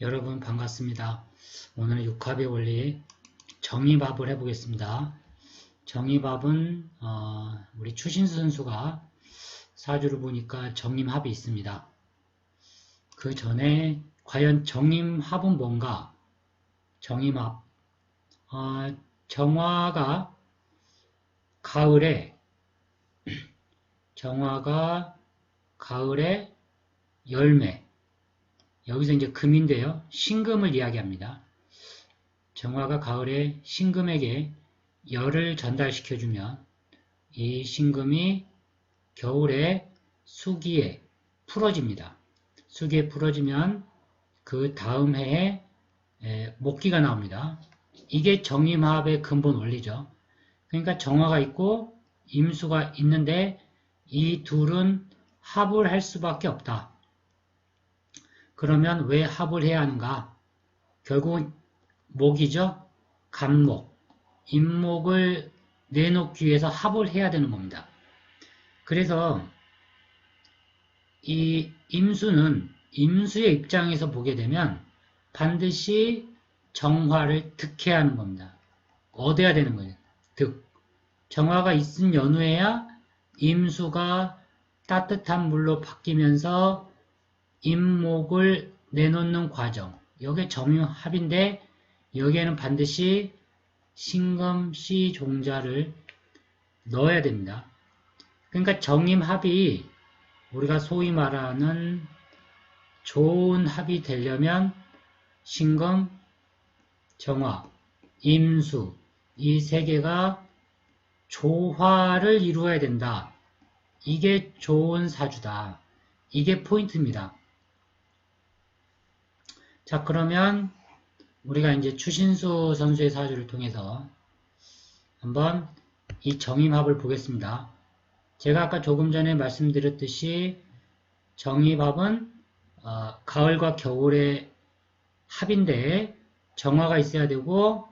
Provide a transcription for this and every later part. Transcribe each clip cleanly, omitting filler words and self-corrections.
여러분 반갑습니다. 오늘은 육합의 원리 정의밥을 해보겠습니다. 정의밥은 우리 추신수 선수가 사주를 보니까 정임합이 있습니다. 그 전에 과연 정임합은 뭔가? 정임합 정화가 가을에 열매, 여기서 이제 금인데요. 신금을 이야기합니다. 정화가 가을에 신금에게 열을 전달시켜주면 이 신금이 겨울에 수기에 풀어집니다. 수기에 풀어지면 그 다음 해에 목기가 나옵니다. 이게 정임합의 근본 원리죠. 그러니까 정화가 있고 임수가 있는데 이 둘은 합을 할 수밖에 없다. 그러면 왜 합을 해야 하는가? 결국은 목이죠. 간목, 임목을 내놓기 위해서 합을 해야 되는 겁니다. 그래서 이 임수는 임수의 입장에서 보게 되면 반드시 정화를 득해야 하는 겁니다. 얻어야 되는 거예요. 득. 정화가 있은 연후에야 임수가 따뜻한 물로 바뀌면서 임목을 내놓는 과정. 이게 정임합인데 여기에는 반드시 신금, 씨, 종자를 넣어야 됩니다. 그러니까 정임합이 우리가 소위 말하는 좋은 합이 되려면 신금, 정화, 임수 이 세 개가 조화를 이루어야 된다. 이게 좋은 사주다. 이게 포인트입니다. 자, 그러면 우리가 이제 추신수 선수의 사주를 통해서 한번 이 정임합을 보겠습니다. 제가 아까 조금 전에 말씀드렸듯이 정임합은 가을과 겨울의 합인데 정화가 있어야 되고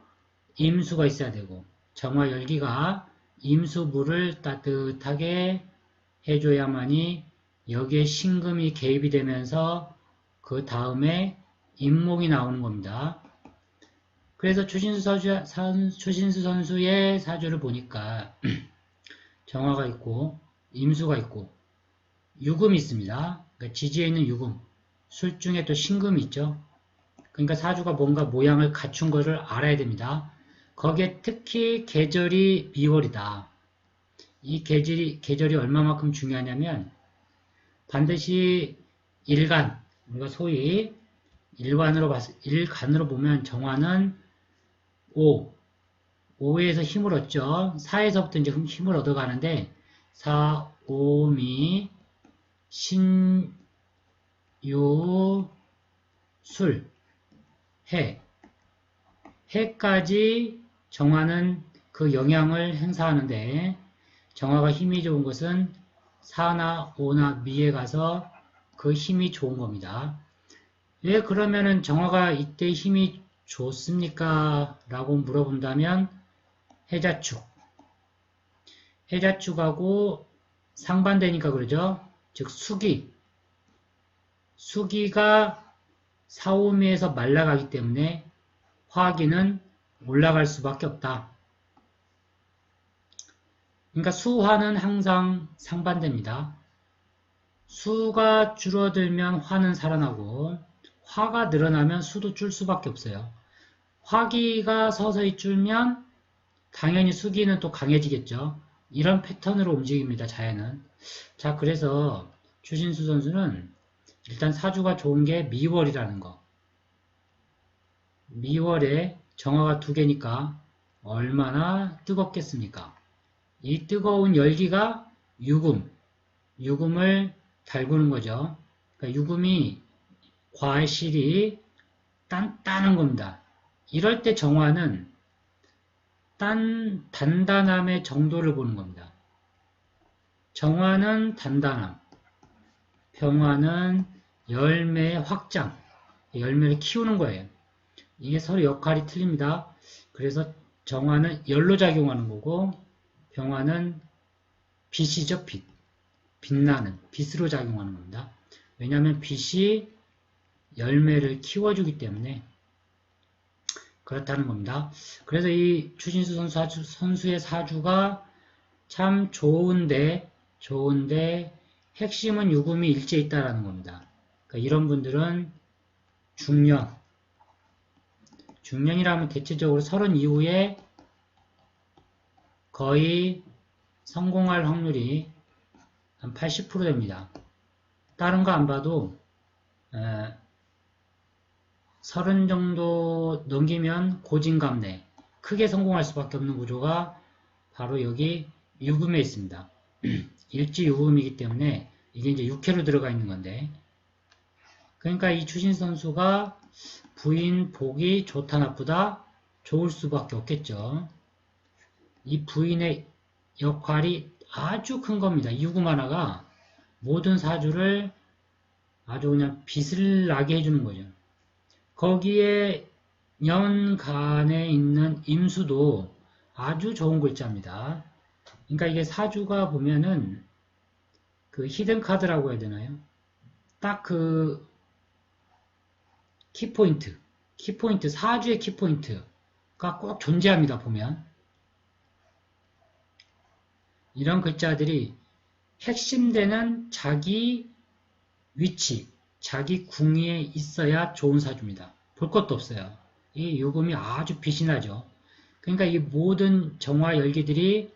임수가 있어야 되고 정화 열기가 임수 물을 따뜻하게 해줘야만이 여기에 신금이 개입이 되면서 그 다음에 임목이 나오는 겁니다. 그래서 추신수 선수의 사주를 보니까 정화가 있고 임수가 있고 유금이 있습니다. 그러니까 지지에 있는 유금, 술 중에 또 신금이 있죠. 그러니까 사주가 뭔가 모양을 갖춘 것을 알아야 됩니다. 거기에 특히 계절이 미월이다. 이 계절이 얼마만큼 중요하냐면 반드시 일간, 우리가 소위 일간으로 보면 정화는 5에서 힘을 얻죠. 4에서부터 이제 힘을 얻어가는데 4, 5미, 신, 유, 술, 해까지 정화는 그 영향을 행사하는데 정화가 힘이 좋은 것은 4나 5나 미에 가서 그 힘이 좋은 겁니다. 왜 그러면은 정화가 이때 힘이 좋습니까? 라고 물어본다면 해자축하고 상반되니까 그러죠. 즉 수기가 사오미에서 말라가기 때문에 화기는 올라갈 수밖에 없다. 그러니까 수화는 항상 상반됩니다. 수가 줄어들면 화는 살아나고 화가 늘어나면 수도 줄 수밖에 없어요. 화기가 서서히 줄면 당연히 수기는 또 강해지겠죠. 이런 패턴으로 움직입니다. 자연은. 자, 그래서 추신수 선수는 일단 사주가 좋은 게 미월이라는 거. 미월에 정화가 2개니까 얼마나 뜨겁겠습니까? 이 뜨거운 열기가 유금을 달구는 거죠. 그러니까 유금이 과실이 단단한 겁니다. 이럴 때 정화는 단단함의 정도를 보는 겁니다. 정화는 단단함, 병화는 열매의 확장, 열매를 키우는 거예요. 이게 서로 역할이 틀립니다. 그래서 정화는 열로 작용하는 거고 병화는 빛이죠, 빛. 빛나는, 빛으로 작용하는 겁니다. 왜냐하면 빛이 열매를 키워주기 때문에 그렇다는 겁니다. 그래서 이 추신수 선수의 사주가 참 좋은데 핵심은 유금이 일제에 있다라는 겁니다. 그러니까 이런 분들은 중년이라면 대체적으로 30 이후에 거의 성공할 확률이 한 80% 됩니다. 다른 거 안 봐도 30 정도 넘기면 고진감래, 크게 성공할 수밖에 없는 구조가 바로 여기 유금에 있습니다. 일지유금이기 때문에 이게 이제 6회로 들어가 있는 건데, 그러니까 이 추신 선수가 부인 복이 좋다 나쁘다 좋을 수밖에 없겠죠. 이 부인의 역할이 아주 큰 겁니다. 유금 하나가 모든 사주를 아주 그냥 빛을 나게 해주는 거죠. 거기에 년간에 있는 임수도 아주 좋은 글자입니다. 그러니까 이게 사주가 보면은 그 히든 카드라고 해야 되나요? 딱 그 키포인트, 사주의 키포인트가 꼭 존재합니다. 보면 이런 글자들이 핵심되는 자기 위치, 자기 궁위에 있어야 좋은 사주입니다. 볼 것도 없어요. 이 요금이 아주 빛이 나죠. 그러니까 이 모든 정화 열기들이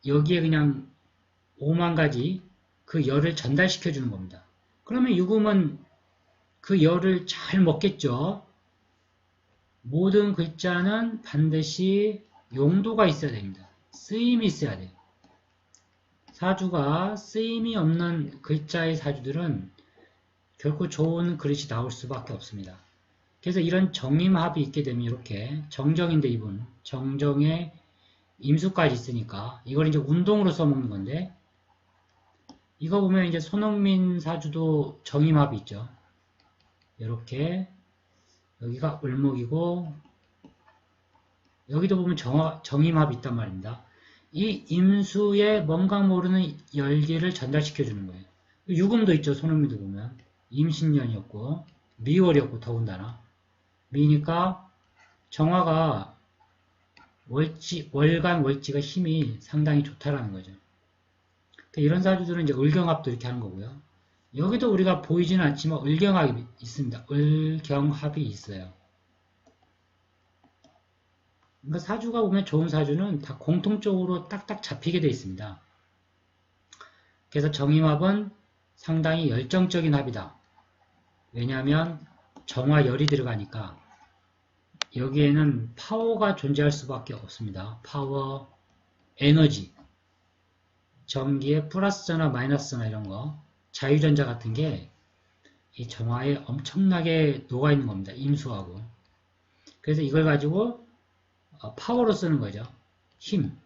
여기에 그냥 5만 가지 그 열을 전달시켜 주는 겁니다. 그러면 유금은 그 열을 잘 먹겠죠. 모든 글자는 반드시 용도가 있어야 됩니다. 쓰임이 있어야 돼요. 사주가 쓰임이 없는 글자의 사주들은 결코 좋은 그릇이 나올 수밖에 없습니다. 그래서 이런 정임합이 있게 되면 이렇게 정정인데 이분 정정에 임수까지 있으니까 이걸 이제 운동으로 써먹는 건데, 이거 보면 이제 손흥민 사주도 정임합이 있죠. 이렇게 여기가 을목이고 여기도 보면 정임합이 있단 말입니다. 이 임수에 뭔가 모르는 열기를 전달시켜 주는 거예요. 유금도 있죠. 손흥민도 보면 임신년이었고 미월이었고 더군다나 미니까 정화가 월간 월지가 힘이 상당히 좋다라는 거죠. 이런 사주들은 이제 을경합도 이렇게 하는 거고요. 여기도 우리가 보이지는 않지만 을경합이 있습니다. 을경합이 있어요. 그러니까 사주가 보면 좋은 사주는 다 공통적으로 딱딱 잡히게 되어 있습니다. 그래서 정임합은 상당히 열정적인 합이다. 왜냐하면 정화열이 들어가니까 여기에는 파워가 존재할 수밖에 없습니다. 파워, 에너지, 전기의 플러스전화, 마이너스전화 이런 거, 자유전자 같은 게 이 정화에 엄청나게 녹아있는 겁니다. 임수하고. 그래서 이걸 가지고 파워로 쓰는 거죠. 힘.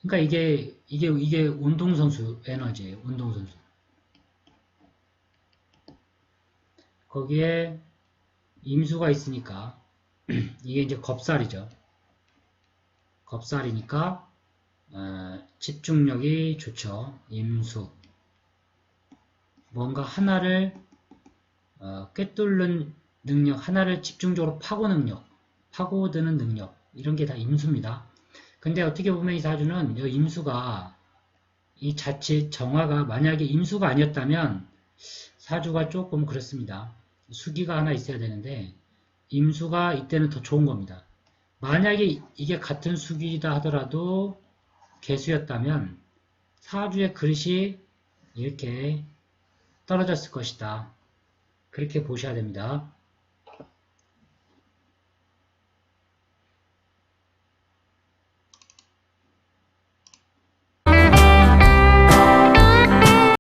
그러니까 이게 운동선수 에너지예요. 운동선수. 거기에 임수가 있으니까 이게 이제 겁살이죠. 겁살이니까 집중력이 좋죠. 임수. 뭔가 하나를 꿰뚫는 능력, 하나를 집중적으로 파고드는 능력, 이런 게 다 임수입니다. 근데 어떻게 보면 이 사주는 이 임수가 이 자칫 정화가 만약에 임수가 아니었다면 사주가 조금 그렇습니다. 수기가 하나 있어야 되는데 임수가 이때는 더 좋은 겁니다. 만약에 이게 같은 수기이다 하더라도 개수였다면 사주의 그릇이 이렇게 떨어졌을 것이다. 그렇게 보셔야 됩니다.